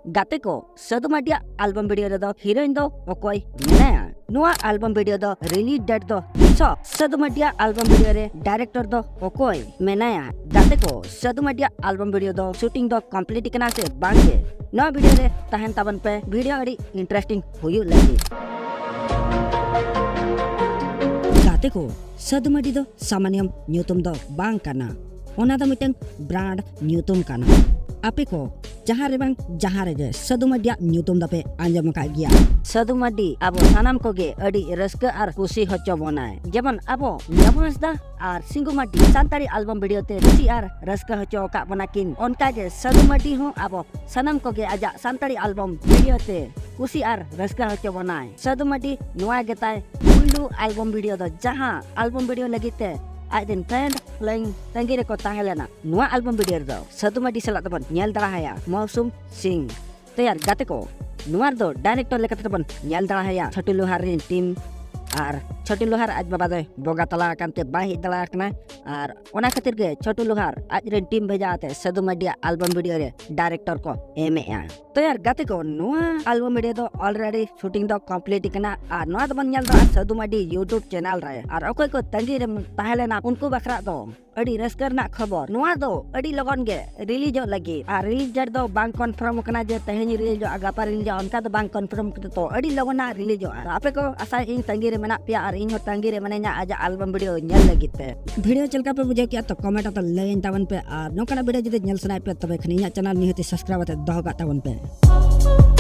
गाते को सदु Mardi album video रे दो हीरोइन दो ओकोय मेनाया नुआ एल्बम वीडियो दो रिलीज डेट दो सदु मार्डी एल्बम वीडियो रे डायरेक्टर दो ओकोय मेनाया गाते को सदु मार्डी एल्बम वीडियो दो शूटिंग दो कंप्लीट कना से बांगे नो वीडियो रे तहन ताबन पे वीडियो अड़ी इंटरेस्टिंग हुयु लगी गाते को सदु मार्डी दो सामान्यम न्यूतुम दो बांग काना ओना दो मिटन ब्रांड न्यूतुम काना आपे को जहाँ रे बांग जहाँ रे सदु मार्डी न्यूतुम दपे आंजम का गया सदु मार्डी आबो सानाम कोगे अड़ी रस्क आर खुशी होचो बनाय जेबन आबो नमस्दा आर सिंगु मार्डी सांताड़ी एल्बम वीडियो ते खुशी आर रस्क होचो का बनाकिन ओनका गे सदु मार्डी हो आबो सानाम कोगे आजा सांताड़ी एल्बम वीडियो ते खुशी आर रस्क होचो बनाय सदु मार्डी नुआ गेताय पुलु एल्बम वीडियो दो जहाँ एल्बम वीडियो लगिते आइदेन फ्रेंड लाइन तंगी रे को ताहेलेना नुआ एल्बम वीडियो दो सदु मार्डी सलात तबन नेल दरा हया मौसुम सिंह तैयार गाते को नुआर दो डायरेक्टर लेकते तबन नेल दरा हया छोटू लोहार रे टीम आर छोटू लोहार आज बाबा दे बोगा तला कांते बाही दला कना आर ओना खातिर गे छोटू लोहार आज रे टीम भेजाते सदु मार्डी एल्बम वीडियो रे डायरेक्टर को एमएआ तो यार गाते को नुआ एल्बम वीडियो दो ऑलरेडी शूटिंग दो कंप्लीट कना आर नुआ दबन नेल दा सदु मार्डी यूट्यूब चैनल रे आर ओकोय को तंगी रे ताहेलेना उनको बखरा दो अड़ी रस्कर ना खबर नुआ दो अड़ी लगन गे रिलीज लगी आर रिलीज डेट दो बांग कन्फर्म कना जे तहेनी रिलीज गापा रिलीज उनका दो बांग कन्फर्म कते तो अड़ी लगना रिलीज आर आपे को आशा इन तंगी रे मेना पिया आर इन हो तंगी रे मनेना आज एल्बम वीडियो नेल लगिते वीडियो चलका पे बुझे किया तो कमेंट तो लेन तावन पे आर नोकना वीडियो जदि नेल सनाय पे तबे खनी चैनल निहति सब्सक्राइब ते दहगा तावन पे।